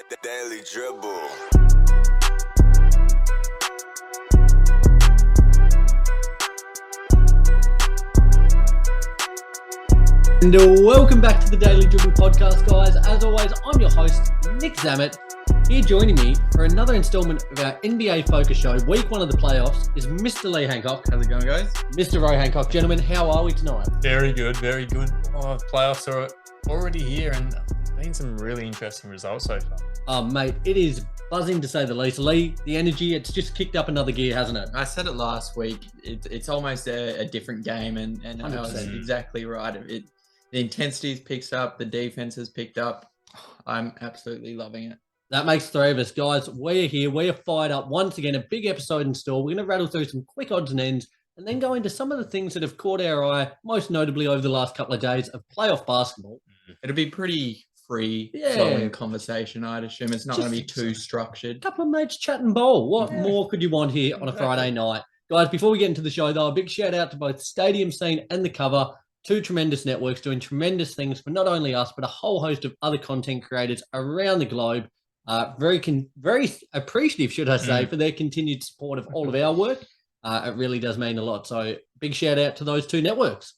The Daily Dribble. And welcome back to the Daily Dribble podcast, guys. As always, I'm your host, Nick Zammit. Here joining me for another installment of our NBA Focus Show, week one of the playoffs, is Mr. Lee Hancock. How's it going, guys? Mr. Roe Hancock. Gentlemen, how are we tonight? Very good, very good. Oh, playoffs are already here and been some really interesting results so far. Oh, mate, it is buzzing to say the least. Lee, the energy, it's just kicked up another gear, hasn't it? I said it last week. It's almost a different game, and I was 100%. exactly right. The intensity's picked up, the defense has picked up. I'm absolutely loving it. That makes three of us, guys. We're here. We're fired up. Once again, a big episode in store. We're going to rattle through some quick odds and ends and then go into some of the things that have caught our eye, most notably over the last couple of days of playoff basketball. It'll be pretty free flowing conversation, I'd assume. It's not going to be too structured. A couple of mates chat and bowl. What more could you want here on a Friday night? Guys, before we get into the show, though, a big shout out to both Stadium Scene and The Cover. Two tremendous networks doing tremendous things for not only us, but a whole host of other content creators around the globe. Very appreciative, should I say, for their continued support of all of our work. It really does mean a lot. So big shout out to those two networks.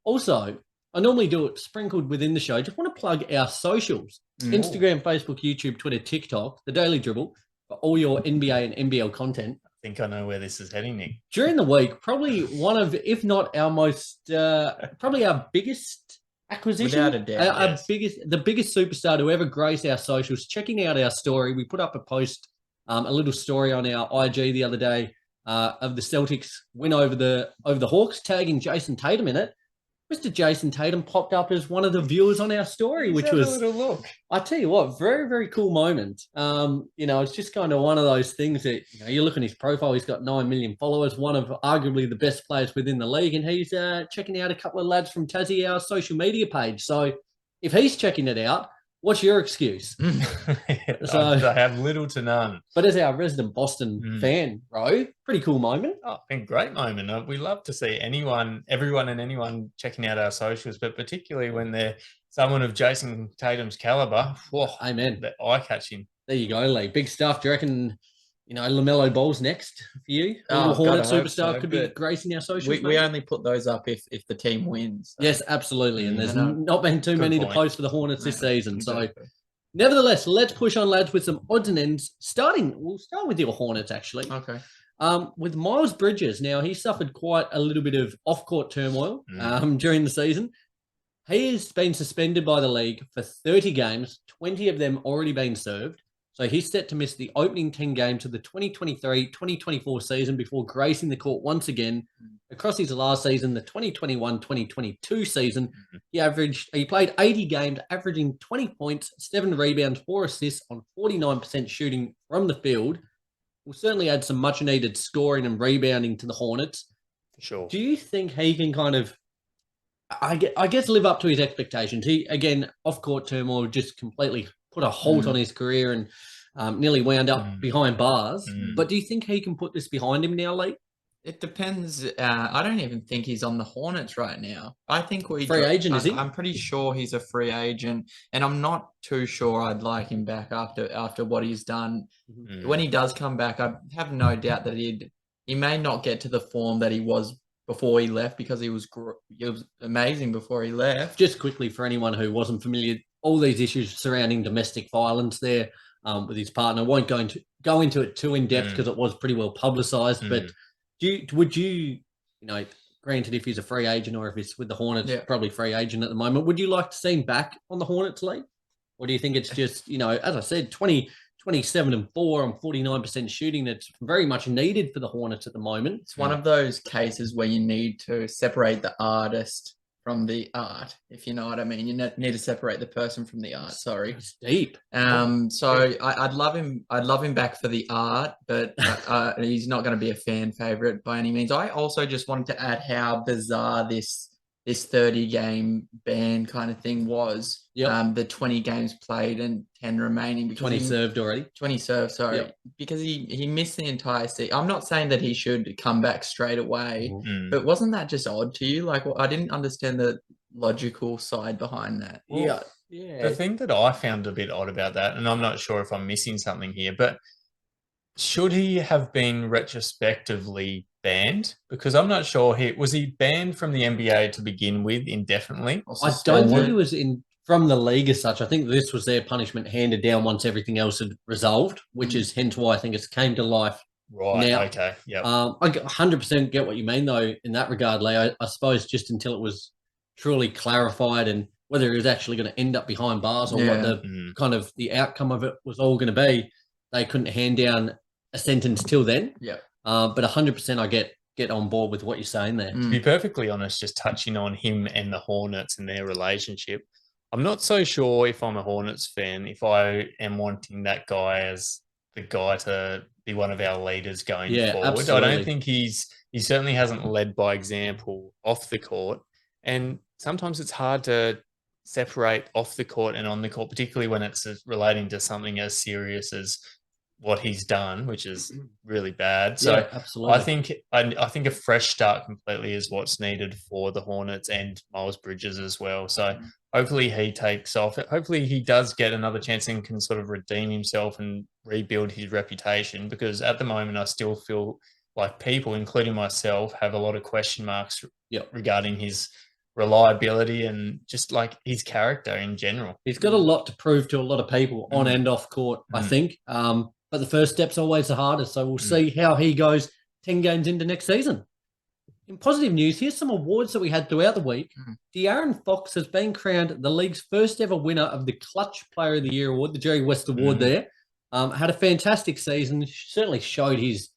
Also, I normally do it sprinkled within the show. Just want to plug our socials. Instagram, Facebook, YouTube, Twitter, TikTok, The Daily Dribble, for all your NBA and NBL content. I think I know where this is heading, Nick. During the week, probably one of, if not our most, probably our biggest acquisition. Without a doubt, the biggest superstar to ever grace our socials. Checking out our story, we put up a post, a little story on our IG the other day of the Celtics win over the Hawks, tagging Jason Tatum in it. Mr. Jason Tatum popped up as one of the viewers on our story, which was, a little look. I tell you what, very, very cool moment. It's just kind of one of those things that, you look at his profile, he's got 9 million followers, one of arguably the best players within the league, and he's checking out a couple of lads from Tassie, our social media page. So if he's checking it out, what's your excuse? So I have little to none. But as our resident Boston fan, bro, pretty cool moment. Oh, been a great moment. We love to see everyone and anyone checking out our socials, but particularly when they're someone of Jason Tatum's caliber. Whoa, amen. That eye-catching. There you go, Lee. Big stuff. Do you reckon, LaMelo Ball's next for you? Oh, Hornet God, I hope superstar so, could be but gracing our socials. We only put those up if the team wins. So. Yes, absolutely. And there's not been too many point. to post for the Hornets this season. Exactly. So, nevertheless, let's push on, lads, with some odds and ends. We'll start with your Hornets, actually. Okay. With Miles Bridges. Now, he suffered quite a little bit of off-court turmoil during the season. He has been suspended by the league for 30 games, 20 of them already been served. So he's set to miss the opening 10 games of the 2023-2024 season before gracing the court once again. Across his last season, the 2021-2022 season, he played 80 games, averaging 20 points, 7 rebounds, 4 assists on 49% shooting from the field. Will certainly add some much-needed scoring and rebounding to the Hornets. For sure. Do you think he can kind of, I guess, live up to his expectations? He, again, off-court turmoil just completely put a halt on his career and nearly wound up behind bars. But do you think he can put this behind him now, Lee? It depends. I don't even think he's on the Hornets right now. I think free agent, is he? I'm pretty sure he's a free agent, and I'm not too sure I'd like him back after what he's done. When he does come back, I have no doubt that he may not get to the form that he was before he left, because he was amazing before he left. Just quickly, for anyone who wasn't familiar, all these issues surrounding domestic violence there with his partner. I won't go into it too in depth because it was pretty well publicized. But would you, granted, if he's a free agent or if he's with the Hornets, probably free agent at the moment, would you like to see him back on the Hornets, Lee? Or do you think it's just, as I said, 27 and 4 on 49% shooting that's very much needed for the Hornets at the moment? It's one of those cases where you need to separate the artist from the art, if you know what I mean. You need to separate the person from the art. Sorry, it's deep. So I'd love him back for the art, but he's not going to be a fan favorite by any means. I also just wanted to add how bizarre this 30-game ban kind of thing was. The 20 games played and 10 remaining. 20 served already. 20 served, sorry. Because he missed the entire season. I'm not saying that he should come back straight away, but wasn't that just odd to you? Like, I didn't understand the logical side behind that. Yeah. Yeah. The thing that I found a bit odd about that, and I'm not sure if I'm missing something here, but should he have been retrospectively banned? Because I'm not sure was he banned from the NBA to begin with indefinitely? I don't think he was in from the league as such. I think this was their punishment handed down once everything else had resolved, which is hence why I think it's came to life. Right. Now, Okay. Yep. I 100% get what you mean, though, in that regard, Leo. I suppose just until it was truly clarified and whether it was actually going to end up behind bars or what the kind of the outcome of it was all going to be, they couldn't hand down a sentence till then. Yeah. But 100% I get on board with what you're saying there. To be perfectly honest, just touching on him and the Hornets and their relationship, I'm not so sure if I'm a Hornets fan, if I am wanting that guy as the guy to be one of our leaders going forward. Absolutely. I don't think he certainly hasn't led by example off the court. And sometimes it's hard to separate off the court and on the court, particularly when it's relating to something as serious as what he's done, which is really bad. So absolutely. I think a fresh start completely is what's needed for the Hornets and Miles Bridges as well. So hopefully he takes off. Hopefully he does get another chance and can sort of redeem himself and rebuild his reputation, because at the moment I still feel like people, including myself, have a lot of question marks regarding his reliability and just like his character in general. He's got a lot to prove to a lot of people on and off court, I think. But the first step's always the hardest. So we'll see how he goes 10 games into next season. In positive news, here's some awards that we had throughout the week. De'Aaron Fox has been crowned the league's first ever winner of the Clutch Player of the Year award, the Jerry West Award there. Had a fantastic season. Certainly showed his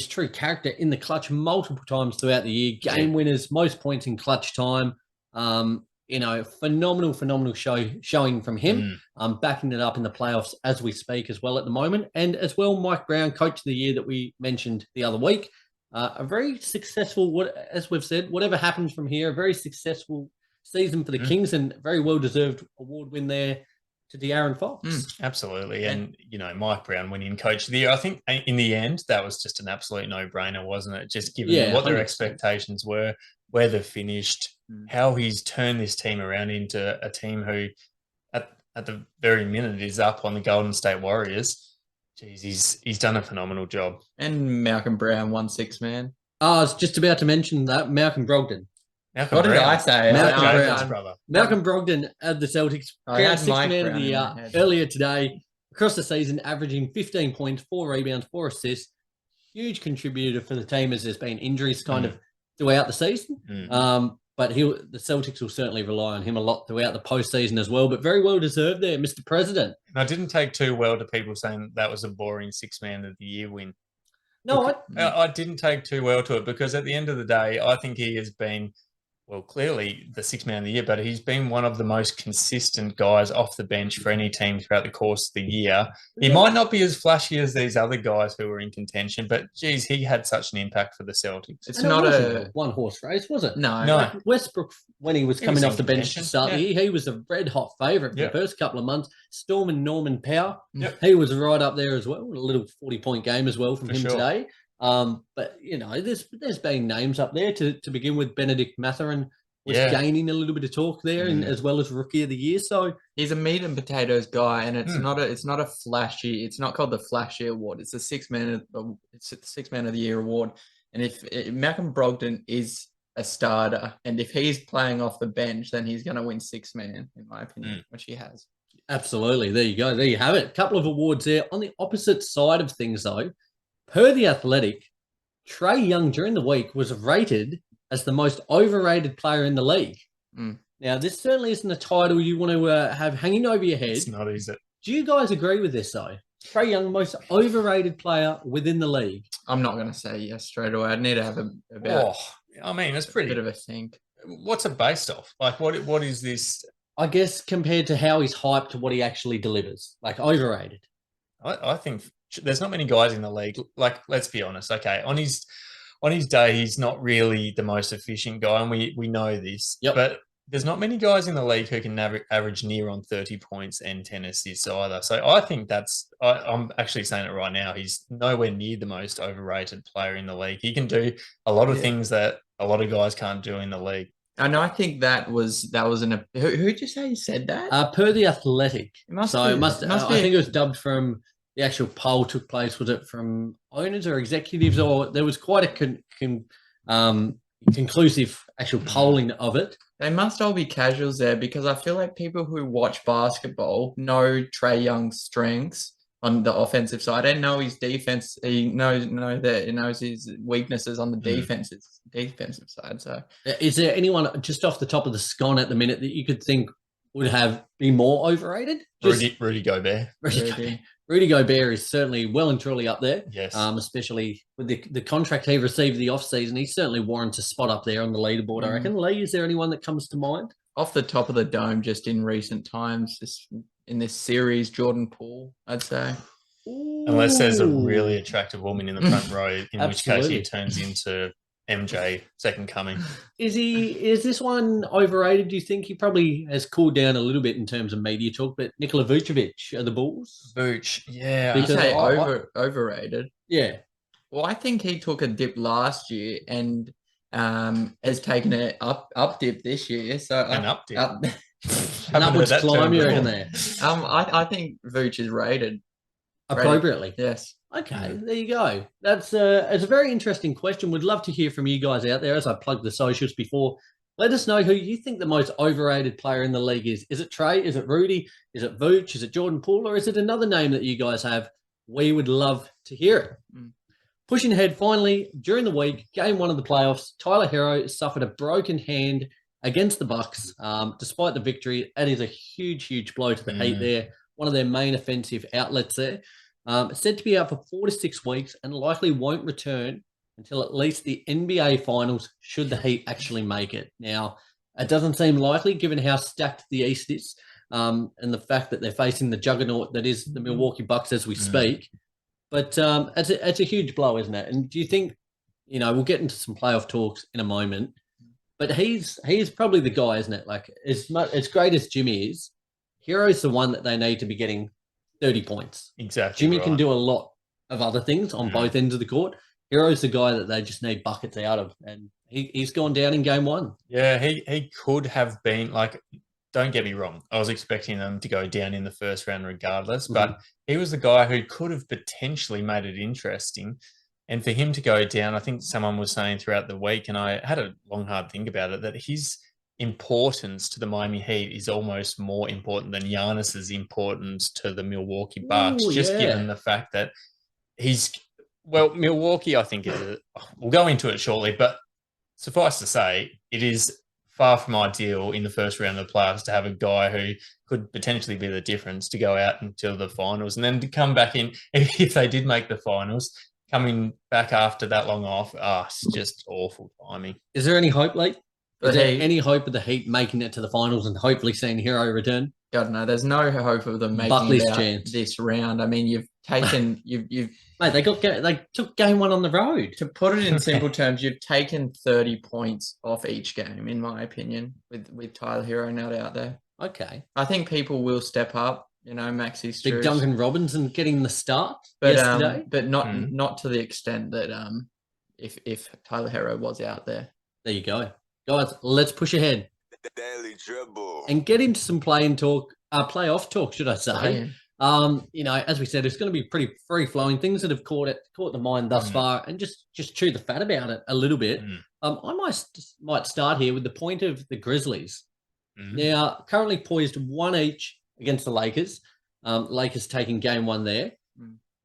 true character in the clutch multiple times throughout the year. Game winners, most points in clutch time. Phenomenal showing from him. Backing it up in the playoffs as we speak as well at the moment. And as well, Mike Brown, Coach of the Year that we mentioned the other week. A very successful, as we've said, whatever happens from here, a very successful season for the Kings and very well-deserved award win there to De'Aaron Fox. Absolutely. And, Mike Brown winning Coach of the Year, I think in the end, that was just an absolute no-brainer, wasn't it? Just given what their 100%. expectations were, where they've finished, how he's turned this team around into a team who, at the very minute, is up on the Golden State Warriors. Jeez, he's done a phenomenal job. And Malcolm Brown won six man. I was just about to mention that. Malcolm Brogdon. What did I say? Malcolm Brogdon at the Celtics. Crowned sixth man of the year earlier today. Across the season, averaging 15 points, 4 rebounds, 4 assists. Huge contributor for the team as there's been injuries kind of throughout the season. But the Celtics will certainly rely on him a lot throughout the postseason as well. But very well deserved there, Mr. President. And I didn't take too well to people saying that was a boring six man of the year win. No, I didn't take too well to it, because at the end of the day, I think he has been, well, clearly the sixth man of the year, but he's been one of the most consistent guys off the bench for any team throughout the course of the year. He might not be as flashy as these other guys who were in contention, but geez, he had such an impact for the Celtics. It's not a one-horse race, was it? No. Like Westbrook, when he was coming off the bench to start the year, he was a red-hot favourite for the first couple of months. Storming Norman Powell, he was right up there as well. A little 40-point game as well from him today. But there's been names up there to begin with. Benedict Mathurin was gaining a little bit of talk there, and as well as Rookie of the Year. So he's a meat and potatoes guy, and it's not a flashy. It's not called the flashy award. It's the six man of the year award. And if Malcolm Brogdon is a starter, and if he's playing off the bench, then he's going to win six man, in my opinion, which he has. Absolutely. There you go. There you have it. A couple of awards there. On the opposite side of things, though, per The Athletic, Trae Young during the week was rated as the most overrated player in the league. Now, this certainly isn't a title you want to have hanging over your head. It's not easy. Do you guys agree with this, though? Trae Young, most overrated player within the league. I'm not going to say yes straight away. I'd need to have it's pretty bit of a think. What's it based off? Like, what is this? I guess compared to how he's hyped to what he actually delivers, like overrated. I think there's not many guys in the league. Like, let's be honest. Okay, on his day, he's not really the most efficient guy, and we know this. But there's not many guys in the league who can average near on 30 points and 10 assists either. So I think I'm actually saying it right now. He's nowhere near the most overrated player in the league. He can do a lot of things that a lot of guys can't do in the league. And I think that was who'd you say said that? Per the Athletic. It must So be, it must. it must I be. think it was dubbed from the actual poll took place. Was it from owners or executives, or there was quite a conclusive actual polling of it? They must all be casuals there because I feel like people who watch basketball know Trae Young's strengths on the offensive side and know his defense. He knows his weaknesses on the defensive side. So Is there anyone just off the top of the scone at the minute that you could think would have been more overrated? Rudy Gobert. Rudy Gobert is certainly well and truly up there. Yes. Especially with the contract he received the offseason. He certainly warrants a spot up there on the leaderboard, I reckon. Lee, is there anyone that comes to mind? Off the top of the dome, just in recent times, in this series, Jordan Poole, I'd say. Unless there's a really attractive woman in the front row, in which case Absolutely. he turns into MJ second coming. Is this one overrated? Do you think he probably has cooled down a little bit in terms of media talk? But Nikola Vucevic of the Bulls, Vooch, yeah. You Because say I- overrated. yeah, Well, I think he took a dip last year and has taken an up dip this year. So An up dip? up- an upwards climb, you reckon there I think Vooch is rated. appropriately? Yes. Okay, there you go. It's a very interesting question. Would love to hear from you guys out there as I plugged the socials before. Let us know who you think the most overrated player in the league is. Is it Trae? Is it Rudy? Is it Vooch? Is it Jordan Poole? Or is it another name that you guys have? We would love to hear it. Pushing ahead, finally, during the week, game one of the playoffs, Tyler Hero suffered a broken hand against the Bucks. Despite the victory, that is a huge, huge blow to the Heat there. One of their main offensive outlets there. Said to be out for 4 to 6 weeks and likely won't return until at least the NBA Finals, should the Heat actually make it. Now, it doesn't seem likely given how stacked the East is and the fact that they're facing the juggernaut that is the Milwaukee Bucks as we speak. But it's a huge blow, isn't it? And do you think, we'll get into some playoff talks in a moment, but he's probably the guy, isn't it? Like, as great as Jimmy is, Hero's the one that they need to be getting 30 points. Exactly. Jimmy can do a lot of other things on both ends of the court. Hero's the guy that they just need buckets out of, and he's gone down in game one. Yeah, he could have been like, don't get me wrong, I was expecting them to go down in the first round regardless, but he was the guy who could have potentially made it interesting. And for him to go down, I think someone was saying throughout the week, and I had a long, hard think about it, that his importance to the Miami Heat is almost more important than Giannis's importance to the Milwaukee Bucks, given the fact that Milwaukee, I think, we'll go into it shortly, but suffice to say, it is far from ideal in the first round of the playoffs to have a guy who could potentially be the difference to go out until the finals and then to come back in, if they did make the finals, coming back after that long off, it's just awful timing. Is there any hope, Lee? Is there any hope of the Heat making it to the finals and hopefully seeing Hero return? God, no, there's no hope of them making Buckley's it out chance. this round. I mean, you've taken, Mate, they took game one on the road. To put it in simple terms, you've taken 30 points off each game, in my opinion, with Tyler Hero not out there. Okay. I think people will step up, Maxi Strus. Big Duncan Robinson getting the start yesterday. But not to the extent that if Tyler Hero was out there. There you go. Guys, let's push ahead. Daily Dribble. And get into some playoff talk, should I say. As we said, it's going to be pretty free-flowing, things that have caught the mind thus far, and just chew the fat about it a little bit. I might start here with the point of the Grizzlies. Now, currently poised 1 each against the Lakers. Lakers taking game one there.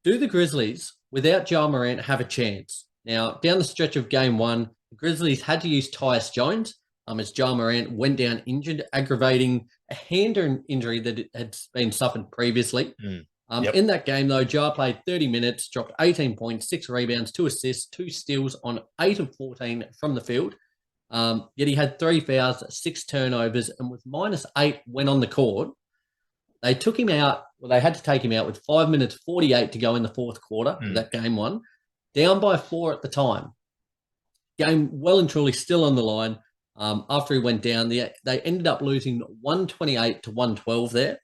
Do the Grizzlies, without Ja Morant, have a chance? Now, down the stretch of game one, the Grizzlies had to use Tyus Jones as Ja Morant went down injured, aggravating a hand injury that had been suffered previously. In that game, though, Ja played 30 minutes, dropped 18 points, 6 rebounds, 2 assists, 2 steals on 8 of 14 from the field. Yet he had 3 fouls, 6 turnovers, and with -8 when on the court. They took him out. Well, they had to take him out with 5 minutes 48 to go in the fourth quarter of that game one, down by 4 at the time. Game well and truly still on the line. After he went down, they ended up losing 128 to 112 there.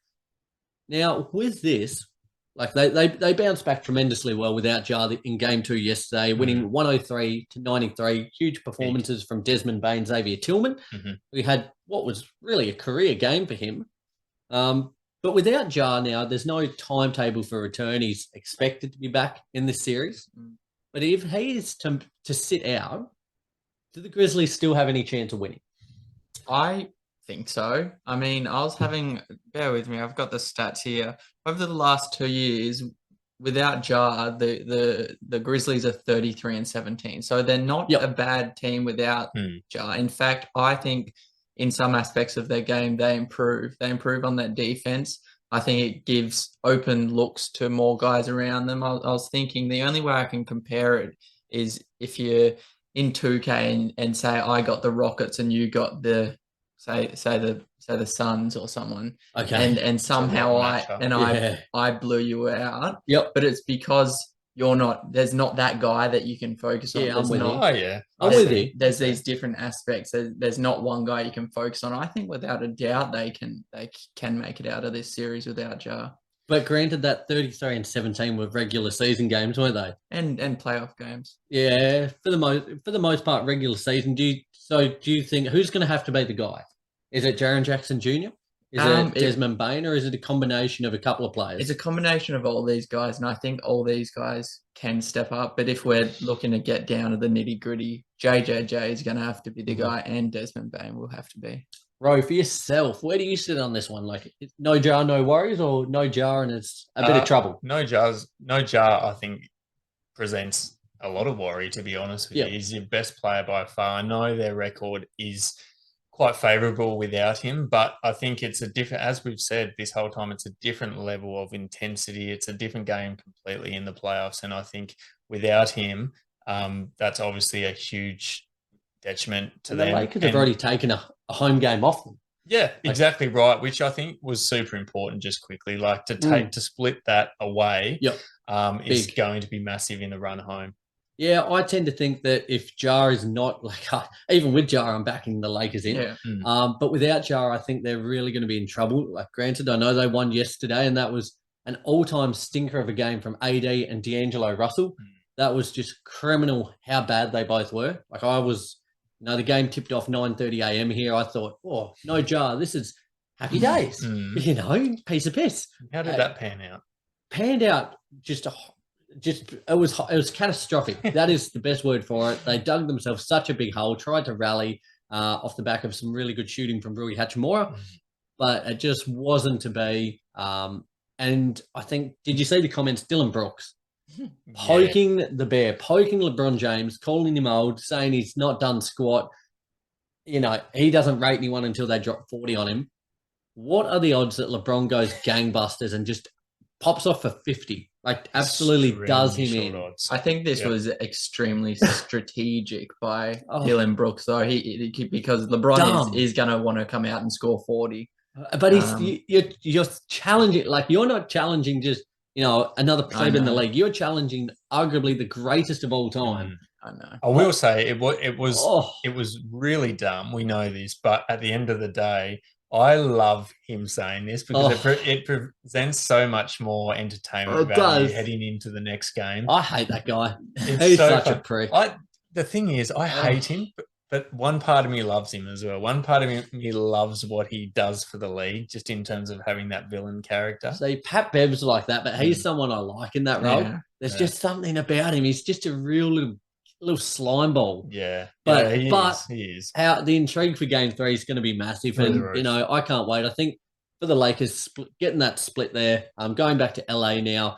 Now, with this, Like they bounced back tremendously well without Ja in game 2 yesterday, winning 103-93. Huge performances from Desmond Bain, Xavier Tillman. We had what was really a career game for him. But without Ja now, there's no timetable for return. He's expected to be back in this series. But if he is to sit out, do the Grizzlies still have any chance of winning? I think so. I mean, bear with me, I've got the stats here. Over the last 2 years, without Ja, the Grizzlies are 33-17. So they're not a bad team without Ja. In fact, I think in some aspects of their game, they improve. They improve on that defense. I think it gives open looks to more guys around them. I was thinking the only way I can compare it is if you're in 2K and say I got the Rockets and you got the say the Suns or someone, and somehow I blew you out. But it's because there's not that guy that you can focus on. I'm with you. Oh yeah, I'm with you. There's these different aspects. There's not one guy you can focus on. I think without a doubt they can make it out of this series without Ja. But granted, that 33-17 were regular season games, weren't they? And playoff games. Yeah, for the most part, regular season. Do you think who's going to have to be the guy? Is it Jaren Jackson Jr.? Is it Desmond Bain, or is it a combination of a couple of players? It's a combination of all these guys, and I think all these guys can step up. But if we're looking to get down to the nitty gritty, JJJ is going to have to be the guy, and Desmond Bain will have to be. Ro, for yourself, where do you sit on this one? Like, no Ja, no worries, or no Ja and it's a bit of trouble? No Ja, I think, presents a lot of worry, to be honest with you. He's your best player by far. I know their record is quite favourable without him, but I think it's a different, as we've said this whole time, it's a different level of intensity. It's a different game completely in the playoffs. And I think without him, that's obviously a huge detriment to them. The Lakers have already taken a home game off them. Yeah, exactly right, which I think was super important just quickly. Like to split that away is going to be massive in the run home. Yeah, I tend to think that if Ja is not even with Ja, I'm backing the Lakers in. Yeah. But without Ja, I think they're really going to be in trouble. Like, granted, I know they won yesterday, and that was an all-time stinker of a game from AD and D'Angelo Russell. That was just criminal how bad they both were. Like, I was, the game tipped off 9:30 a.m. here. I thought, oh, no Ja, this is happy days. Piece of piss. How did that pan out? Panned out it was catastrophic. That is the best word for it. They dug themselves such a big hole, tried to rally off the back of some really good shooting from Rui Hachimura, but it just wasn't to be. And I think, did you see the comments? Dylan Brooks poking the bear, poking LeBron James, calling him old, saying he's not done squat. He doesn't rate anyone until they drop 40 on him. What are the odds that LeBron goes gangbusters and just pops off for 50? Like, absolutely does him in. Odds. I think this was extremely strategic by Dylan Brooks, though. Because LeBron is going to want to come out and score 40. But you're challenging, like, you're not challenging just another pleb in the league. You're challenging arguably the greatest of all time. I know. I will say it was really dumb. We know this, but at the end of the day, I love him saying this because it presents so much more entertainment value heading into the next game. I hate that guy. He's such a prick. The thing is, I hate him, but one part of me loves him as well. One part of me loves what he does for the league, just in terms of having that villain character. See, Pat Bev's like that, but he's someone I like in that role. There's just something about him. He's just a real little slime ball. Yeah. But he is. How the intrigue for game 3 is going to be massive. And, I can't wait. I think for the Lakers, getting that split there, going back to LA now,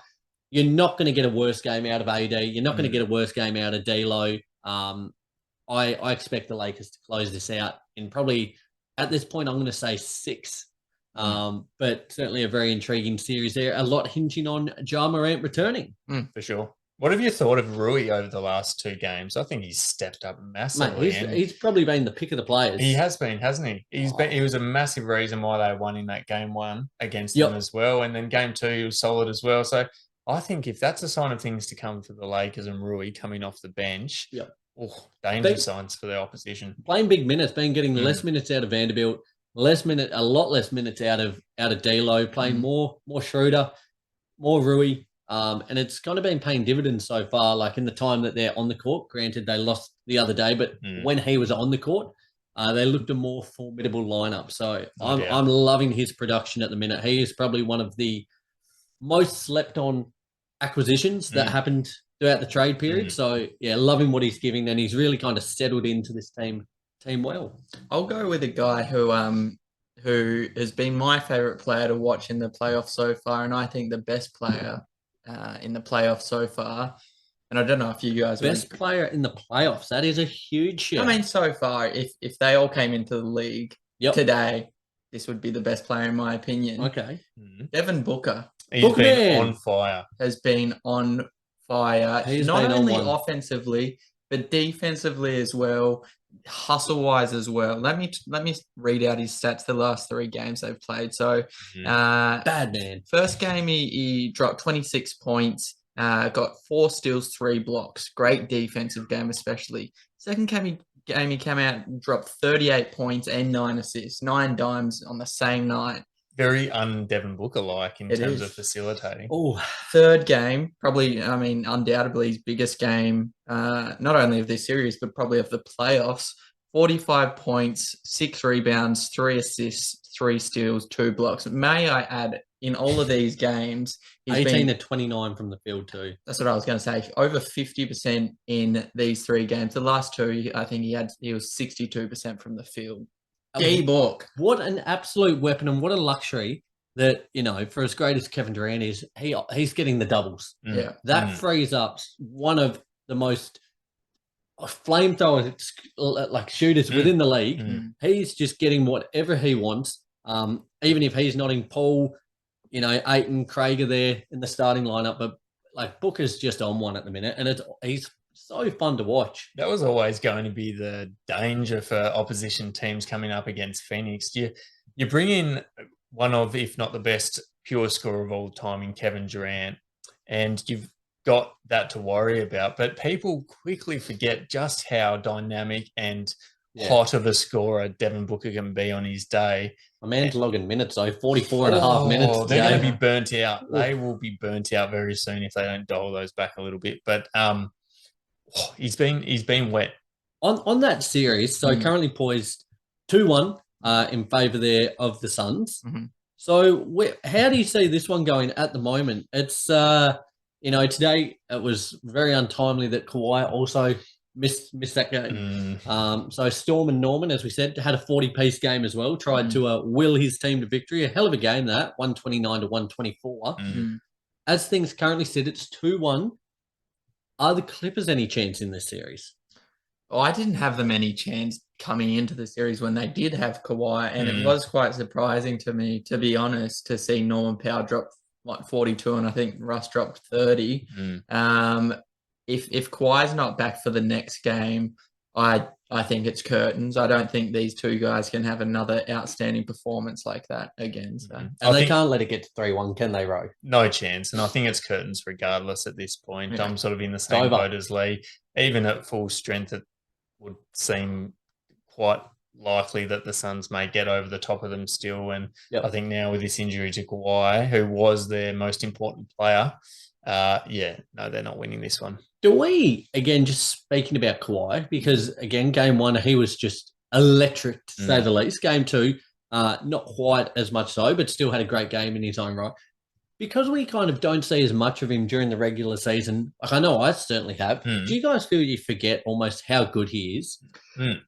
you're not going to get a worse game out of AD. You're not going to get a worse game out of D'Lo. I expect the Lakers to close this out in probably, at this point, I'm going to say 6. But certainly a very intriguing series there. A lot hinging on Ja Morant returning. For sure. What have you thought of Rui over the last 2 games? I think he's stepped up massively. Mate, he's probably been the pick of the players. He has been, hasn't he? He was a massive reason why they won in that game 1 against them as well. And then game 2, he was solid as well. So I think if that's a sign of things to come for the Lakers and Rui coming off the bench, danger signs for the opposition. Playing big minutes, getting less minutes out of Vanderbilt, a lot less minutes out of D'Lo, playing more Schroeder, more Rui. And it's kind of been paying dividends so far, like in the time that they're on the court. Granted, they lost the other day, but when he was on the court, they looked a more formidable lineup. So I'm loving his production at the minute. He is probably one of the most slept on acquisitions that happened throughout the trade period. So yeah, loving what he's giving, and he's really kind of settled into this team well. I'll go with a guy who has been my favorite player to watch in the playoffs so far, and I think the best player in the playoffs so far. And I don't know if you guys best player in the playoffs. That is a huge shift. I mean, so far, if they all came into the league today, this would be the best player in my opinion. Okay, Devin Booker. He's been on fire. Has been on fire. He's not been only on one. offensively, but defensively as well, hustle-wise as well. Let me read out his stats the last 3 games they've played. So, bad man. First game, he dropped 26 points, got 4 steals, 3 blocks. Great defensive game, especially. Second game, he came out and dropped 38 points and 9 assists, 9 dimes on the same night. Very un-Devin Booker-like in terms of facilitating. Oh, third game, probably, I mean, undoubtedly his biggest game, not only of this series, but probably of the playoffs. 45 points, 6 rebounds, 3 assists, 3 steals, 2 blocks. May I add, in all of these games, he's 18 to 29 from the field too. That's what I was going to say. Over 50% in these 3 games. The last 2, I think he was 62% from the field. D-Book. What an absolute weapon, and what a luxury that, for as great as Kevin Durant is, he's getting the doubles. Yeah. That frees up one of the most flamethrower like shooters within the league. He's just getting whatever he wants. Even if he's not in Paul, Ayton, Craig are there in the starting lineup, but like Booker's just on one at the minute, and he's so fun to watch. That was always going to be the danger for opposition teams coming up against Phoenix. You bring in one of, if not the best pure scorer of all time in Kevin Durant, and you've got that to worry about. But people quickly forget just how dynamic and hot of a scorer Devin Booker can be on his day. A man's logging minutes, though, 44 and a half minutes. They're going to be burnt out. They will be burnt out very soon if they don't dial those back a little bit. But he's been wet on that series. So currently poised 2-1 in favour there of the Suns. So how do you see this one going at the moment? It's today it was very untimely that Kawhi also missed that game. So Storm and Norman, as we said, had a 40-piece game as well. Tried to will his team to victory. A hell of a game that 129 to 124. As things currently sit, it's 2-1. Are the Clippers any chance in this series? Oh, I didn't have them any chance coming into the series when they did have Kawhi, and it was quite surprising to me, to be honest, to see Norman Powell drop like 42 and I think Russ dropped 30. If Kawhi's not back for the next game, I think it's curtains. I don't think these 2 guys can have another outstanding performance like that again. So. And they can't let it get to 3-1, can they, Ro? No chance. And I think it's curtains regardless at this point. I'm sort of in the same boat as Lee. Even at full strength, it would seem quite likely that the Suns may get over the top of them still. And I think now with this injury to Kawhi, who was their most important player, they're not winning this one. Do we, again, just speaking about Kawhi, because, again, game 1, he was just electric, to say the least. Game 2, not quite as much so, but still had a great game in his own right. Because we kind of don't see as much of him during the regular season, like I know I certainly have, do you guys feel you forget almost how good he is?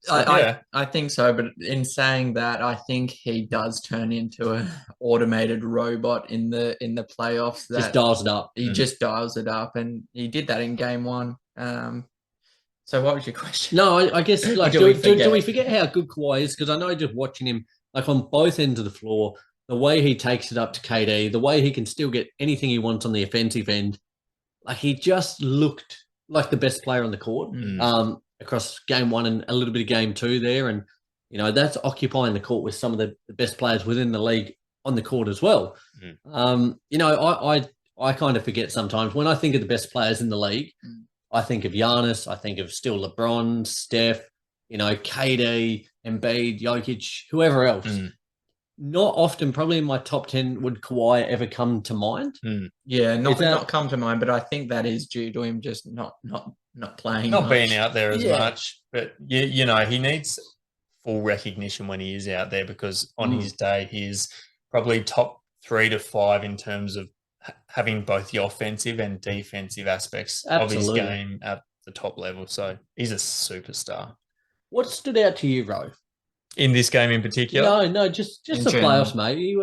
I think so, but in saying that, I think he does turn into an automated robot in the playoffs. That just dials it up. He just dials it up, and he did that in game 1. So what was your question? No, I guess, like, do we forget how good Kawhi is? Because I know just watching him, like, on both ends of the floor, the way he takes it up to KD, the way he can still get anything he wants on the offensive end, like, he just looked like the best player on the court across game 1 and a little bit of game 2 there. And, that's occupying the court with some of the best players within the league on the court as well. I kind of forget sometimes when I think of the best players in the league, I think of Giannis, I think of still LeBron, Steph, KD, Embiid, Jokic, whoever else. not often, probably in my top 10, would Kawhi ever come to mind. Yeah, Is that- not come to mind, but I think that is due to him just not playing, Not much. being out there as Yeah. much. But, you know, he needs full recognition when he is out there because on his day, he is probably top 3 to 5 in terms of having both the offensive and defensive aspects of his Absolutely. game at the top level. So he's a superstar. What stood out to you, Ro? In this game in particular? No, just In the general. playoffs, mate. You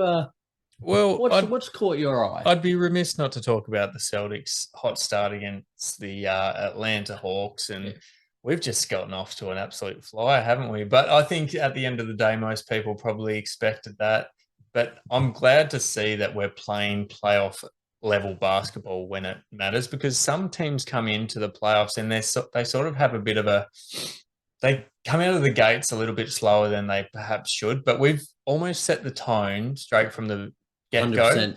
Well, what's caught your eye? I'd be remiss not to talk about the Celtics' hot start against the Atlanta Hawks, and we've just gotten off to an absolute flyer, haven't we? But I think at the end of the day, most people probably expected that. But I'm glad to see that we're playing playoff level basketball when it matters, because some teams come into the playoffs and they sort of have a bit of they come out of the gates a little bit slower than they perhaps should. But we've almost set the tone straight from the get-go. 100%.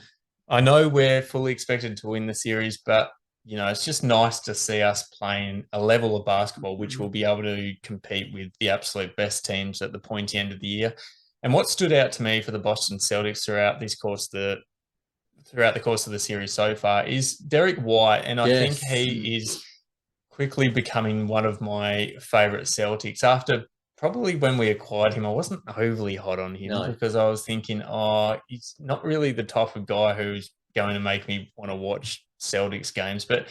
I know we're fully expected to win the series, but you know, it's just nice to see us playing a level of basketball which will be able to compete with the absolute best teams at the pointy end of the year. And what stood out to me for the Boston Celtics throughout the course of the series so far is Derek White, and I think he is quickly becoming one of my favourite Celtics. After probably when we acquired him, I wasn't overly hot on him because I was thinking, he's not really the type of guy who's going to make me want to watch Celtics games, but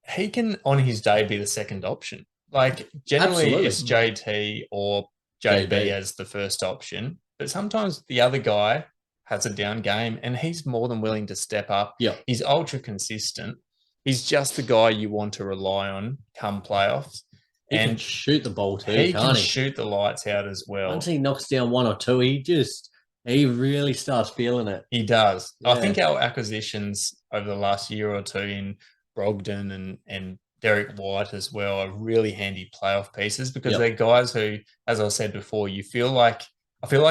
he can, on his day, be the second option. Like, generally it's JT or JB as the first option, but sometimes the other guy has a down game and he's more than willing to step up. Yeah. He's ultra consistent. He's just the guy you want to rely on come playoffs. He and can shoot the ball too, he can't can shoot the lights out as well. Once he knocks down one or two, he really starts feeling it. He does. Yeah. I think our acquisitions over the last year or two in Brogdon and Derek White as well are really handy playoff pieces because they're guys who, as I said before, I feel like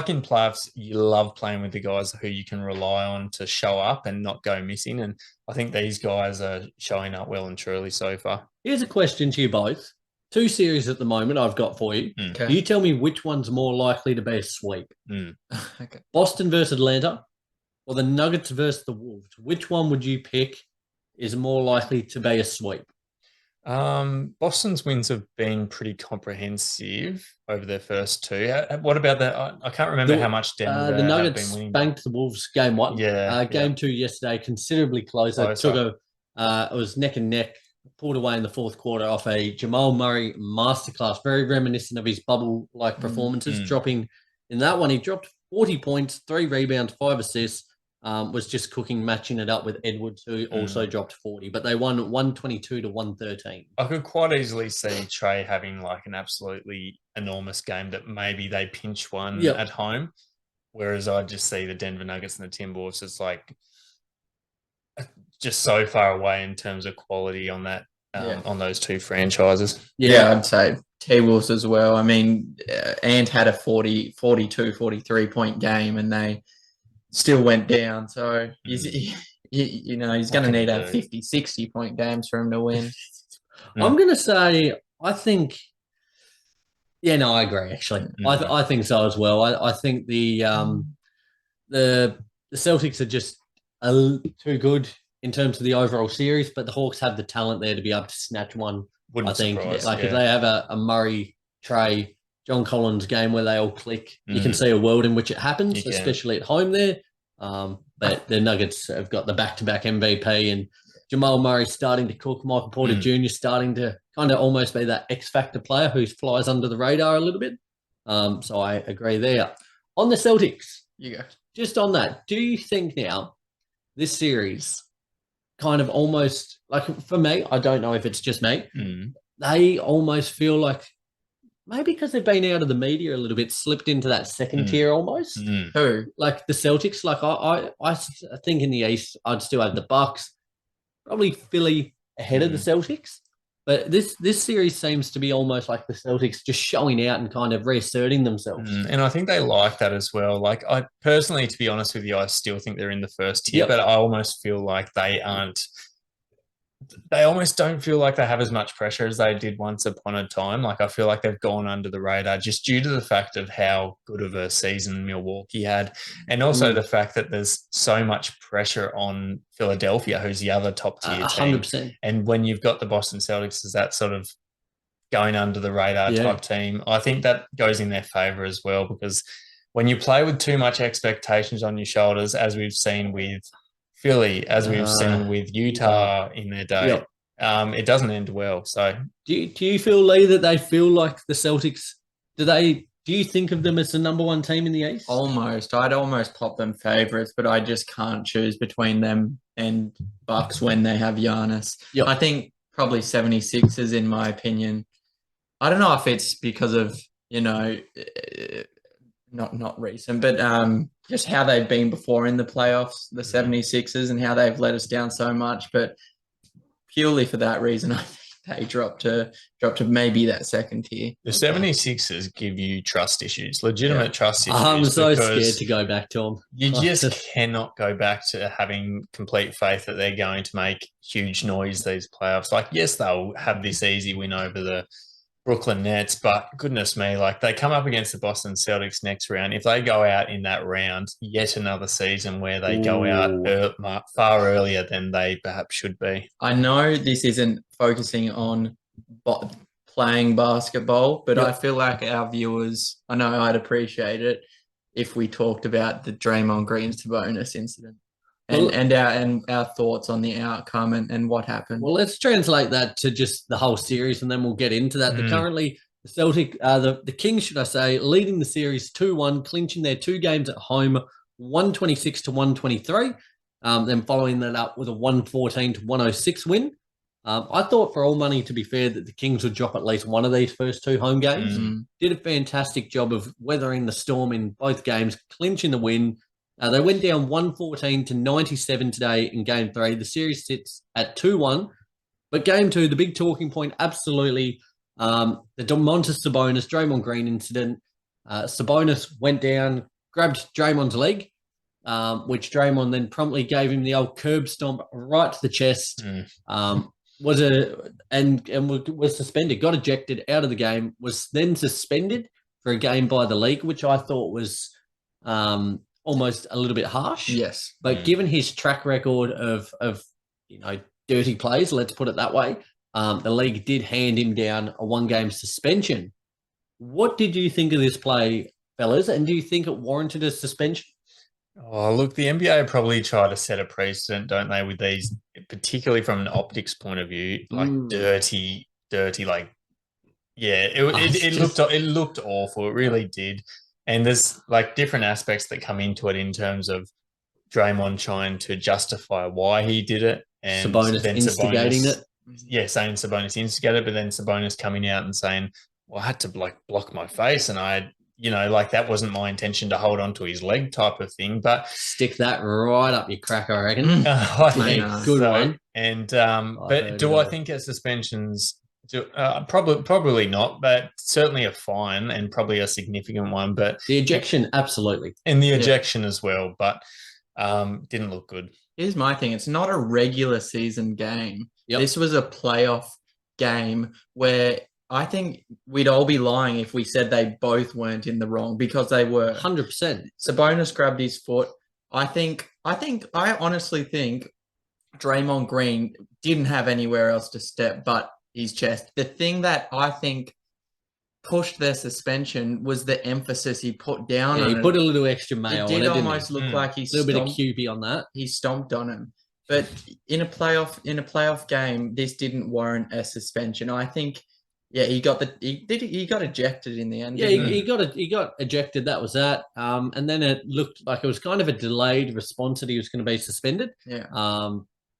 in playoffs, you love playing with the guys who you can rely on to show up and not go missing. And I think these guys are showing up well and truly so far. Here's a question to you both. 2 series at the moment I've got for you. Okay. You tell me which one's more likely to be a sweep. Okay. Boston versus Atlanta or the Nuggets versus the Wolves. Which one would you pick is more likely to be a sweep? Boston's wins have been pretty comprehensive over their first 2. What about that? I can't remember how much Denver the Nuggets have been winning. spanked the Wolves game 1. Game 2 yesterday, considerably closer. It was neck and neck, pulled away in the 4th quarter off a Jamal Murray masterclass, very reminiscent of his bubble-like performances, dropping in that one. He dropped 40 points, 3 rebounds, 5 assists. Was just cooking, matching it up with Edwards, who also dropped 40. But they won 122 to 113. I could quite easily see Trae having like an absolutely enormous game that maybe they pinch one at home, whereas I just see the Denver Nuggets and the Timberwolves as like just so far away in terms of quality on that on those 2 franchises. Yeah, I'd say T-Wolves as well. I mean, Ant had a 42, 43-point game and they still went down. So, he's going to need a 50, 60-point games for him to win. I'm going to say, I think, I agree, actually. I think so as well. I think the Celtics are just too good in terms of the overall series, but the Hawks have the talent there to be able to snatch one. Wouldn't I think surprise, if they have a Murray, Trae, John Collins game where they all click, you can see a world in which it happens, especially at home there. But the Nuggets have got the back-to-back MVP and Jamal Murray starting to cook, Michael Porter Jr. starting to kind of almost be that X-factor player who flies under the radar a little bit. So I agree there. On the Celtics, You go. just on that, do you think now this series kind of almost, like for me, I don't know if it's just me, they almost feel like maybe because they've been out of the media a little bit, slipped into that second tier almost. Who? Like the Celtics, like I think in the East, I'd still have the Bucks, probably Philly ahead of the Celtics. But this series seems to be almost like the Celtics just showing out and kind of reasserting themselves. And I think they like that as well. Like I personally, to be honest with you, I still think they're in the first tier, but I almost feel like they aren't they almost don't feel like they have as much pressure as they did once upon a time. Like I feel like they've gone under the radar just due to the fact of how good of a season Milwaukee had, and also the fact that there's so much pressure on Philadelphia, who's the other top tier team. 100%. And when you've got the Boston Celtics as that sort of going under the radar type team, I think that goes in their favor as well, because when you play with too much expectations on your shoulders, as we've seen with Philly, as we've seen with Utah in their day, it doesn't end well. So, do you feel, Lee, that they feel like the Celtics? Do you think of them as the number one team in the East? Almost. I'd almost pop them favourites, but I just can't choose between them and Bucks when they have Giannis. Yep. I think probably 76ers, in my opinion. I don't know if it's because of, not recent, but just how they've been before in the playoffs, the 76ers, and how they've let us down so much. But purely for that reason, I think they dropped to maybe that second tier. The 76ers give you trust issues, legitimate trust issues. I'm so scared to go back to them. You just cannot go back to having complete faith that they're going to make huge noise these playoffs. Like, yes, they'll have this easy win over the Brooklyn Nets, but goodness me, like they come up against the Boston Celtics next round. If they go out in that round, yet another season where they go out far earlier than they perhaps should be. I know this isn't focusing on playing basketball, but I feel like our viewers, I know I'd appreciate it if we talked about the Draymond Green Sabonis incident. And our thoughts on the outcome and what happened. Well, let's translate that to just the whole series, and then we'll get into that. Currently, the Kings, should I say, leading the series 2-1, clinching their 2 games at home, 126 to 123. Then following that up with a 114 to 106 win. I thought, for all money, to be fair, that the Kings would drop at least one of these first 2 home games. Did a fantastic job of weathering the storm in both games, clinching the win. They went down 114 to 97 today in Game 3. The series sits at 2-1. But Game 2, the big talking point, absolutely, the Domantas Sabonis, Draymond Green incident. Sabonis went down, grabbed Draymond's leg, which Draymond then promptly gave him the old curb stomp right to the chest. Was suspended, got ejected out of the game, was then suspended for a game by the league, which I thought was almost a little bit harsh. Yes. But given his track record of dirty plays, let's put it that way, the league did hand him down a 1-game suspension. What did you think of this play, fellas? And do you think it warranted a suspension? Oh, look, the NBA probably try to set a precedent, don't they, with these, particularly from an optics point of view, like dirty, like, it looked awful. It really did. And there's like different aspects that come into it in terms of Draymond trying to justify why he did it, and Sabonis then instigating it. Yeah, saying Sabonis instigated, but then Sabonis coming out and saying, "Well, I had to block my face, and that wasn't my intention to hold on to his leg," type of thing. But stick that right up your crack, I reckon. Good one. And but do I think a suspension's probably not, but certainly a fine, and probably a significant one. But the ejection, absolutely, and the ejection as well, but didn't look good. Here's my thing: it's not a regular season game. This was a playoff game where I think we'd all be lying if we said they both weren't in the wrong, because they were. 100%. Sabonis grabbed his foot. I honestly think Draymond Green didn't have anywhere else to step but his chest. The thing that I think pushed their suspension was the emphasis he put down on it. He put a little extra mayo on it. It did almost look like he a little bit of QB on that. He stomped on him. But in a playoff game, this didn't warrant a suspension. I think, he got ejected in the end. Yeah, he got ejected. That was that. And then it looked like it was kind of a delayed response that he was going to be suspended. Yeah.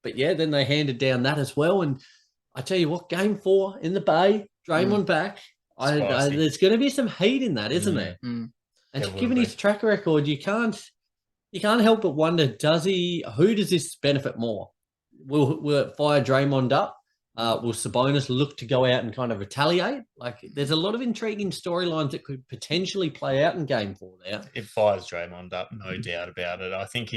But then they handed down that as well. And I tell you what, Game 4 in the Bay, Draymond back. There's going to be some heat in that, isn't there? And given his track record, you can't help but wonder, who does this benefit more? Will it fire Draymond up? Will Sabonis look to go out and kind of retaliate? Like, there's a lot of intriguing storylines that could potentially play out in Game 4 there. It fires Draymond up, no doubt about it. I think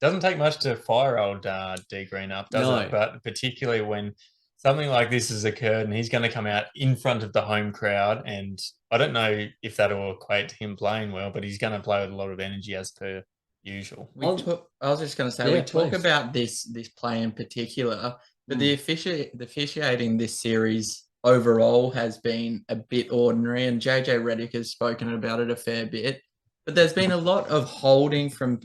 doesn't take much to fire old D Green up, does it? But particularly when something like this has occurred and he's going to come out in front of the home crowd, and I don't know if that will equate to him playing well, but he's going to play with a lot of energy as per usual. I was just going to say, we talk about this play in particular, but the officiating this series overall has been a bit ordinary, and JJ Redick has spoken about it a fair bit. But there's been a lot of holding from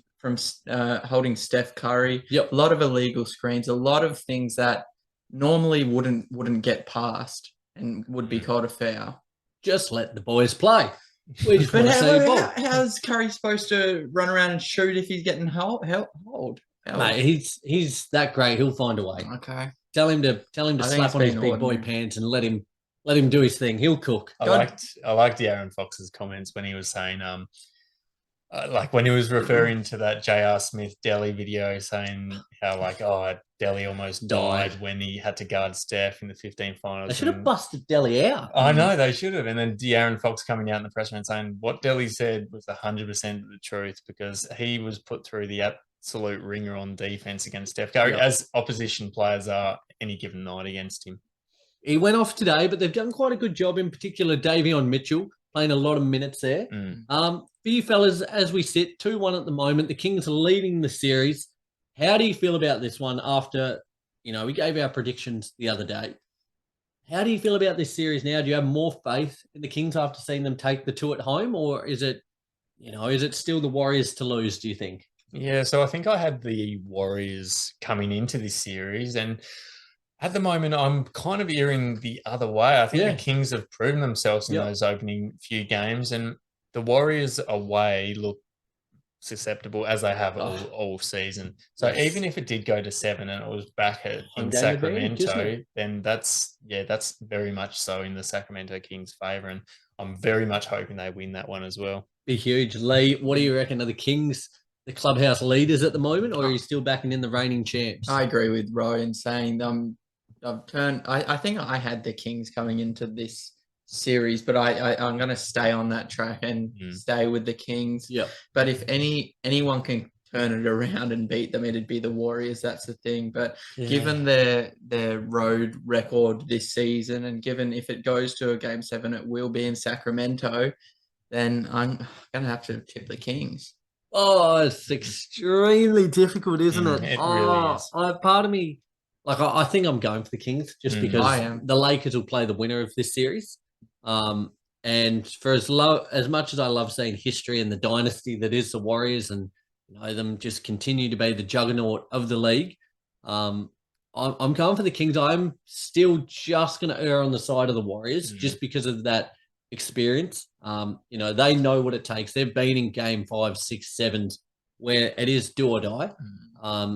holding Steph Curry, a lot of illegal screens, a lot of things that normally wouldn't get past and would be called a foul. Just let the boys play. We just want to see the ball. How's Curry supposed to run around and shoot if he's getting hold? Mate, he's that great. He'll find a way. Okay. Tell him to slap on his big boy pants and let him do his thing. He'll cook. I liked Aaron Fox's comments when he was saying, like when he was referring to that J.R. Smith Delhi video, saying how Delhi almost died when he had to guard Steph in the 15 finals. They should have busted Delhi out. I know they should have. And then De'Aaron Fox coming out in the press conference saying what Delhi said was 100% the truth, because he was put through the absolute ringer on defense against Steph Curry, as opposition players are any given night against him. He went off today, but they've done quite a good job, in particular Davion Mitchell, playing a lot of minutes there. For you fellas, as we sit 2-1 at the moment, the Kings are leading the series. How do you feel about this one after, we gave our predictions the other day? How do you feel about this series now? Do you have more faith in the Kings after seeing them take the 2 at home, or is it still the Warriors to lose, do you think? Yeah, so I think I had the Warriors coming into this series, and at the moment I'm kind of veering the other way. I think the Kings have proven themselves in those opening few games, and the Warriors away look susceptible as they have all season. So even if it did go to 7 and it was back in Sacramento, then that's very much so in the Sacramento Kings' favor, and I'm very much hoping they win that one as well. Be huge. Lee, what do you reckon? Are the Kings the clubhouse leaders at the moment, or are you still backing in the reigning champs? I agree with Roy in saying I think I had the Kings coming into this series, but I'm going to stay on that track and stay with the Kings. Yeah. But if anyone can turn it around and beat them, it'd be the Warriors. That's the thing. But given their road record this season, and given if it goes to a Game 7, it will be in Sacramento, then I'm going to have to tip the Kings. Oh, it's extremely difficult, isn't it? It really is. Part of me, I think I'm going for the Kings just because the Lakers will play the winner of this series. And for as much as I love seeing history and the dynasty that is the Warriors, and them just continue to be the juggernaut of the league, I'm going for the Kings. I'm still just going to err on the side of the Warriors just because of that experience. They know what it takes. They've been in Game 5, 6, 7s where it is do or die.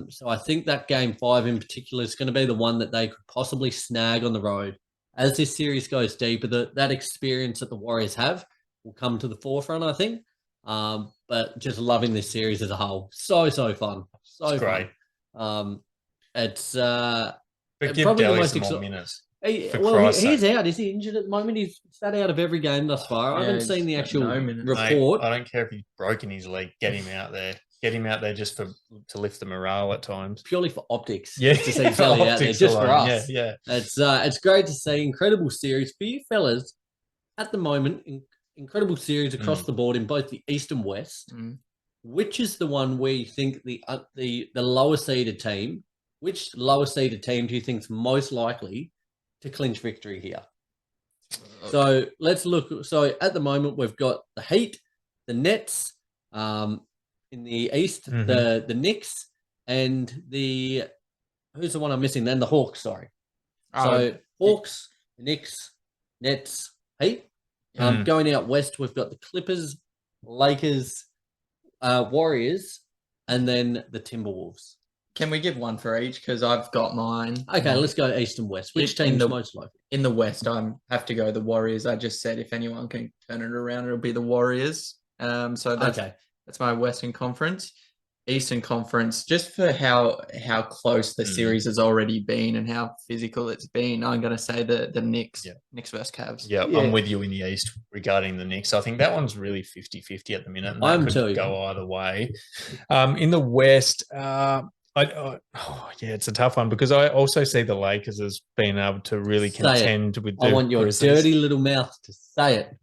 So I think that Game 5 in particular is going to be the one that they could possibly snag on the road. As this series goes deeper, that experience that the Warriors have will come to the forefront, I think. But just loving this series as a whole. So fun. So great. Fun. It's but give probably Delhi the most some more minutes. He's out. Is he injured at the moment? He's sat out of every game thus far. I haven't seen the actual report. Mate, I don't care if he's broken his leg. Get him out there. Get him out there just to lift the morale at times. Purely for optics. Yeah, to see Delhi out there, just alone. for us. Yeah. It's great to see. Incredible series for you fellas. At the moment, incredible series across the board in both the East and West. Which is the one where you think the lower seeded team? Which lower seeded team do you think is most likely to clinch victory here? So let's look. So at the moment, we've got the Heat, the Nets, in the East, the Knicks, and who's the one I'm missing then? The Hawks, sorry. So Hawks, Knicks, Nets, Heat. Going out west, we've got the Clippers, Lakers, Warriors, and then the Timberwolves. Can we give one for each? Because I've got mine. Okay, let's go East and West. Which team's most likely? In the West, I have to go the Warriors. I just said if anyone can turn it around, it'll be the Warriors. So that's my Western Conference. Eastern Conference, just for how close the series has already been and how physical it's been, I'm going to say the Knicks, Knicks versus Cavs. Yeah, I'm with you in the East regarding the Knicks. I think that one's really 50-50 at the minute, and I'm that too. could go either way. In the West, it's a tough one because I also see the Lakers as being able to really contend with the I want your Grizzlies. dirty little mouth to say it.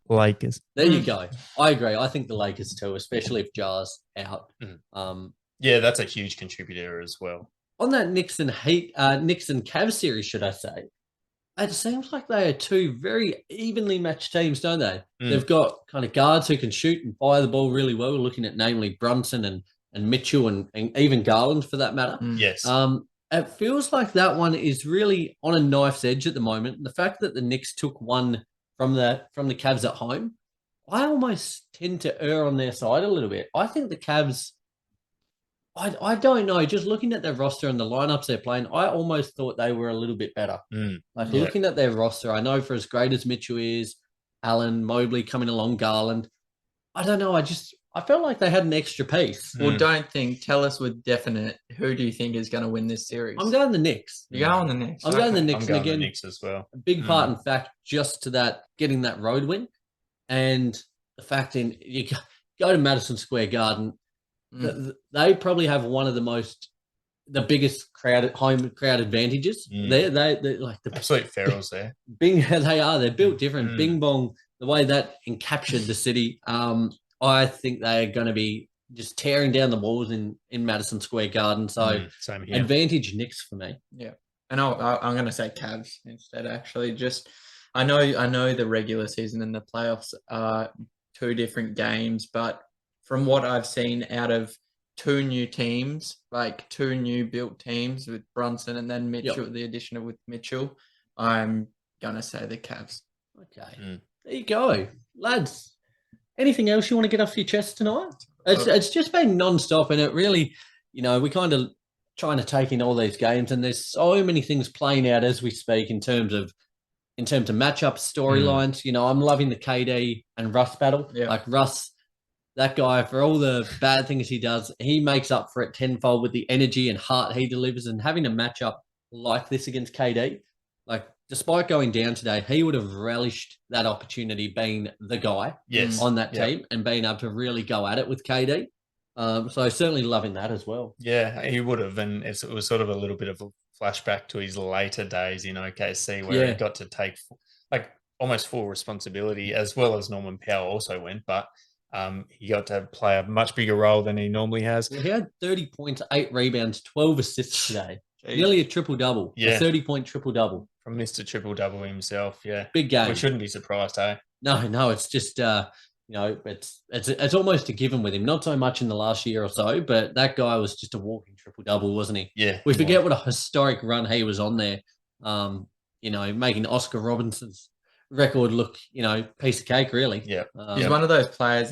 Lakers. There you go. I agree. I think the Lakers too, especially if Ja's out. Yeah, that's a huge contributor as well. On that Knicks and Cavs series, should I say, it seems like they are two very evenly matched teams, don't they? They've got kind of guards who can shoot and fire the ball really well, looking at namely Brunson and Mitchell and even Garland for that matter. Yes. It feels like that one is really on a knife's edge at the moment. The fact that the Knicks took one from the Cavs at home, I almost tend to err on their side a little bit. I think the Cavs, I don't know, just looking at their roster and the lineups they're playing, I almost thought they were a little bit better. Looking at their roster, I know for as great as Mitchell is, Allen, Mobley coming along, Garland, I don't know, I felt like they had an extra piece. Well, tell us with definite, who do you think is going to win this series? I'm going the Knicks. You're going the Knicks. I'm going the Knicks. I'm going and again, the Knicks as well. A big part, in fact, just to that, getting that road win. And the fact you go to Madison Square Garden, they probably have one of the biggest home crowd advantages. They're like the absolute ferals there. They're built different. Bing Bong, the way that encaptured the city. I think they're going to be just tearing down the walls in Madison Square Garden. So same here. Advantage Knicks for me. Yeah, and I'm going to say Cavs instead. Actually, just I know the regular season and the playoffs are two different games, but from what I've seen out of two new teams, like two new built teams with Brunson and then Mitchell, the addition with Mitchell, I'm going to say the Cavs. Okay. There you go. Lads, anything else you want to get off your chest tonight? It's just been non-stop, and it really, we kind of trying to take in all these games, and there's so many things playing out as we speak in terms of matchup storylines. I'm loving the KD and Russ battle. Yeah. Like Russ, that guy, for all the bad things he does, he makes up for it tenfold with the energy and heart he delivers. And having a matchup like this against KD, like despite going down today, he would have relished that opportunity being the guy on that team and being able to really go at it with KD. So certainly loving that as well. Yeah, he would have. And it was sort of a little bit of a flashback to his later days in OKC where he got to take like almost full responsibility, as well as Norman Powell also went, but he got to play a much bigger role than he normally has. Well, he had 30 points, 8 rebounds, 12 assists today. Jeez. Nearly a triple-double. Yeah. A 30-point triple-double. From Mr. Triple-double himself, yeah. Big game. We shouldn't be surprised, eh? No, it's just, it's almost a given with him. Not so much in the last year or so, but that guy was just a walking triple-double, wasn't he? Yeah. We forget what a historic run he was on there, making Oscar Robinson's record look, piece of cake, really. Yeah. He's one of those players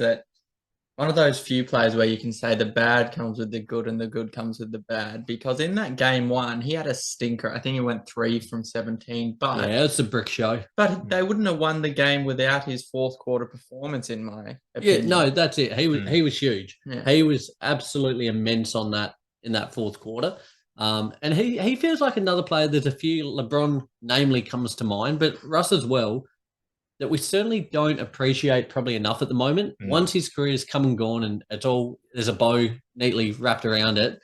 one of those few players where you can say the bad comes with the good and the good comes with the bad, because in that game one, he had a stinker. I think he went 3 from 17, but it's a brick show. But they wouldn't have won the game without his fourth quarter performance, in my opinion. Yeah, no, that's it. He was huge. Yeah. He was absolutely immense in that fourth quarter. And he feels like another player. There's a few, LeBron namely comes to mind, but Russ as well, that we certainly don't appreciate probably enough at the moment. Once his career's come and gone and there's a bow neatly wrapped around it,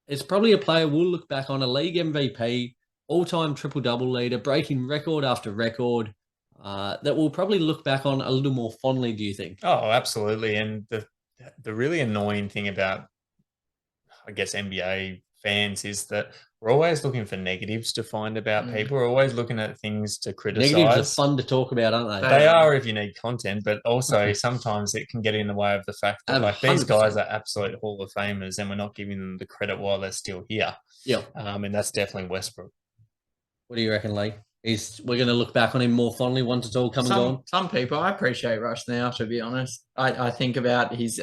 it's probably a player we'll look back on, a league MVP, all-time triple-double leader, breaking record after record, that we'll probably look back on a little more fondly, do you think? Oh, absolutely. And the really annoying thing about, I guess, NBA fans is that we're always looking for negatives to find about people. We're always looking at things to criticize. Negatives are fun to talk about, aren't they? They are if you need content, but also sometimes it can get in the way of the fact that like these guys are absolute Hall of Famers and we're not giving them the credit while they're still here. Yeah. And that's definitely Westbrook. What do you reckon, Lee? We're going to look back on him more fondly once it's all come and gone? Some people, I appreciate Rush now, to be honest. I think about his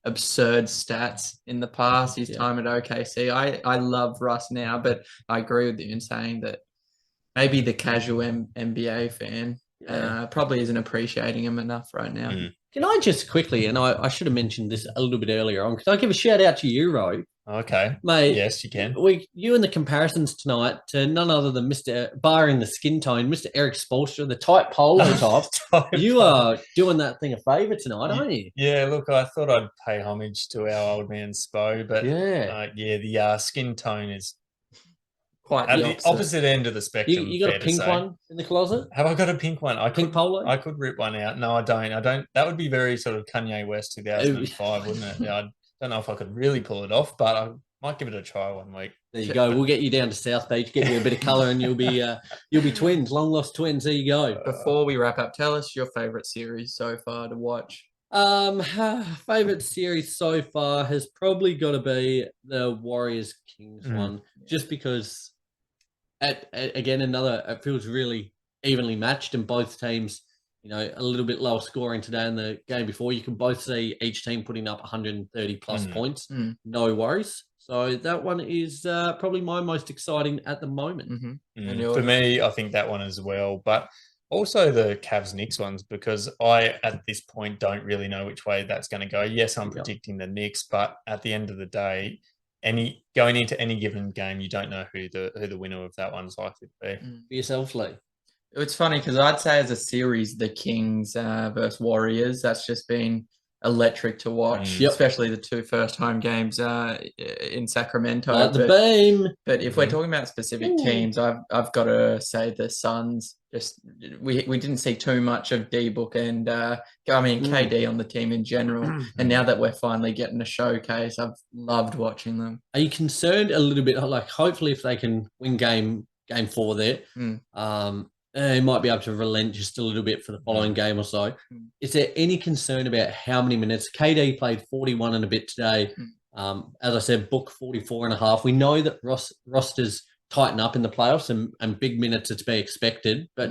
absurd stats in the past, his time at OKC. I love Russ now, but I agree with you in saying that maybe the casual NBA fan probably isn't appreciating him enough right now. Can I just quickly, and I should have mentioned this a little bit earlier on, can I give a shout out to you, Ro? Okay. Mate, Yes, you can. You and the comparisons tonight to none other than Mr. Barring the skin tone, Mr. Eric Spolstra, the tight polo top. You are doing that thing a favour tonight, aren't you? Yeah, look, I thought I'd pay homage to our old man Spo, but the skin tone is Quite at the the opposite end of the spectrum. You got fair a to pink say. one in the closet? Have I got a pink one? Pink polo? I could rip one out. No, I don't. I don't. That would be very sort of Kanye West 2005, wouldn't it? Yeah, I don't know if I could really pull it off, but I might give it a try one week. There you go. We'll get you down to South Beach, get you a bit of colour, and you'll be twins, long lost twins. There you go. Before we wrap up, tell us your favourite series so far to watch. Favorite series so far has probably got to be the Warriors Kings one, just because. Again, it feels really evenly matched, and both teams, a little bit lower scoring today in the game before. You can both see each team putting up 130 plus points. No worries. So that one is probably my most exciting at the moment. For me, I think that one as well, but also the Cavs Knicks ones, because I at this point don't really know which way that's going to go. Yes, I'm predicting the Knicks, but at the end of the day, going into any given game, you don't know who the winner of that one's likely to be. For yourself, Lee. It's funny because I'd say as a series, the Kings versus Warriors, that's just been electric to watch, especially the two first home games in Sacramento. The beam. But if we're talking about specific teams, I've got to say the Suns. Just we didn't see too much of D-Book and KD on the team in general. And now that we're finally getting a showcase, I've loved watching them. Are you concerned a little bit? Like, hopefully, if they can win game 4 there, they might be able to relent just a little bit for the following game or so. Is there any concern about how many minutes? KD played 41 and a bit today. As I said, Book 44 and a half. We know that rosters tighten up in the playoffs and big minutes are to be expected. But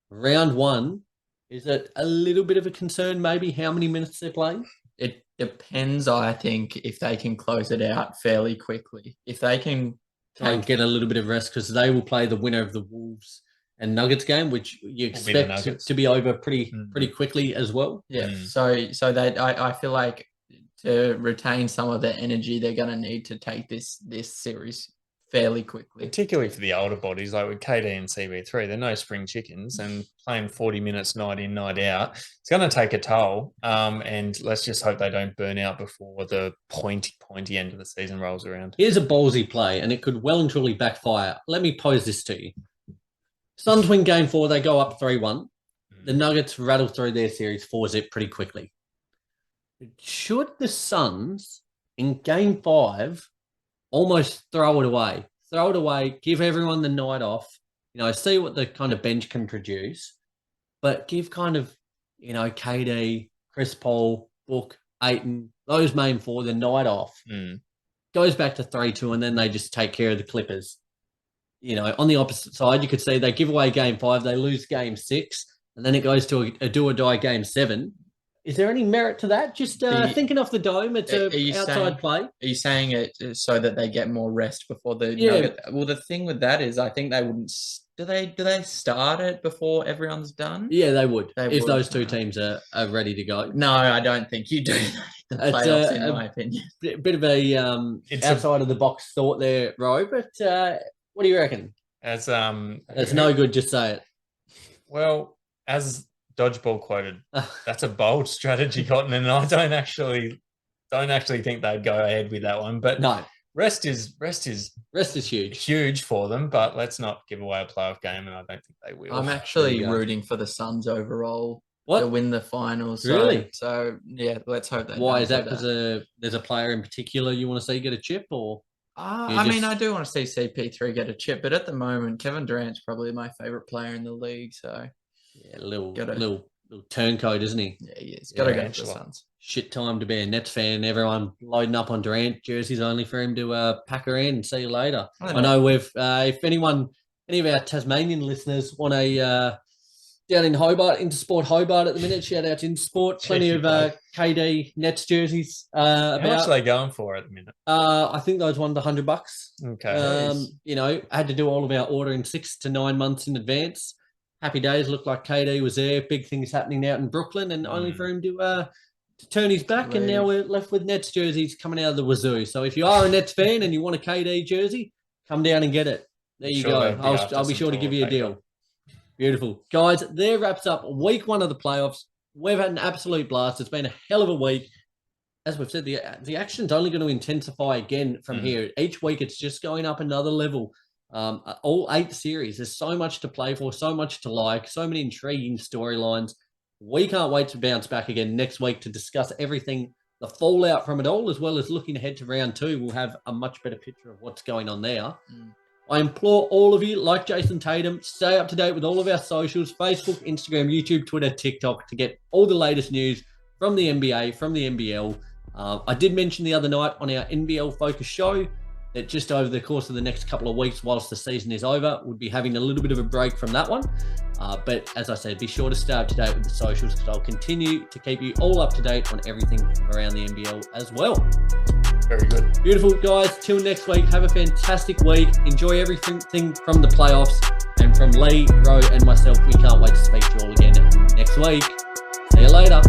round one, is it a little bit of a concern maybe how many minutes they're playing? It depends, I think, if they can close it out fairly quickly. If they can try and get a little bit of rest, because they will play the winner of the Wolves and Nuggets game, which you expect to be over pretty quickly as well. Yeah. So I feel like to retain some of their energy, they're going to need to take this series fairly quickly. Particularly for the older bodies, like with KD and CB3, they're no spring chickens, and playing 40 minutes night in, night out, it's going to take a toll. And let's just hope they don't burn out before the pointy end of the season rolls around. Here's a ballsy play, and it could well and truly backfire. Let me pose this to you. Suns win game 4, they go up 3-1. The Nuggets rattle through their series 4-zip pretty quickly. Should the Suns in game 5 almost throw it away, give everyone the night off, see what the kind of bench can produce, but give kind of, KD, Chris Paul, Book, Ayton, those main 4 the night off, goes back to 3-2, and then they just take care of the Clippers. On the opposite side, you could see they give away game 5, they lose game 6, and then it goes to a do or die game 7. Is there any merit to that? Just thinking off the dome, it's an outside play. Are you saying it so that they get more rest before the Nuggets? Well, the thing with that is I think they wouldn't. Do they start it before everyone's done? Yeah, they would. If those two teams are ready to go. No, I don't think you do. The playoffs, in my opinion. Bit of a outside of the box thought there, Ro, but what do you reckon? It's no good, just say it. Well, as Dodgeball quoted, that's a bold strategy, Cotton, and I don't actually think they'd go ahead with that one. But no, rest is huge for them. But let's not give away a playoff game, and I don't think they will. I'm actually rooting for the Suns overall to win the finals. Really? So yeah, let's hope they. Why is that? Because there's a player in particular you want to see get a chip, or? I mean, I do want to see CP3 get a chip, but at the moment, Kevin Durant's probably my favorite player in the league. So. Yeah, little turncoat, isn't he? Yeah, he is. Got to go for the Suns. Shit time to be a Nets fan. Everyone loading up on Durant jerseys only for him to pack her in and see you later. I know we've if any of our Tasmanian listeners want a down in Hobart, Intersport Hobart at the minute, shout out to Intersport. Plenty of KD Nets jerseys. How much are they going for at the minute? I think those ones $100. Okay. I had to do all of our ordering 6 to 9 months in advance. happy days. Looked like KD was there. Big things happening out in Brooklyn, and only for him to turn his back. And now we're left with Nets jerseys coming out of the wazoo. So if you are a Nets fan and you want a KD jersey, come down and get it. There you go. I'll be sure to give you a deal. Beautiful. Guys, there wraps up week 1 of the playoffs. We've had an absolute blast. It's been a hell of a week. As we've said, the action's only going to intensify again from here. Each week, it's just going up another level. All 8 series. There's so much to play for, so much to like, so many intriguing storylines. We can't wait to bounce back again next week to discuss everything, the fallout from it all, as well as looking ahead to round 2. We'll have a much better picture of what's going on there. I implore all of you, like Jason Tatum, stay up to date with all of our socials, Facebook, Instagram, YouTube, Twitter, TikTok, to get all the latest news from the NBA, from the NBL. I did mention the other night on our NBL Focus show that just over the course of the next couple of weeks, whilst the season is over, we'll be having a little bit of a break from that one. But as I said, be sure to stay up to date with the socials, because I'll continue to keep you all up to date on everything from around the NBL as well. Very good. Beautiful, guys. Till next week, have a fantastic week. Enjoy everything from the playoffs. And from Lee, Ro, and myself, we can't wait to speak to you all again next week. See you later.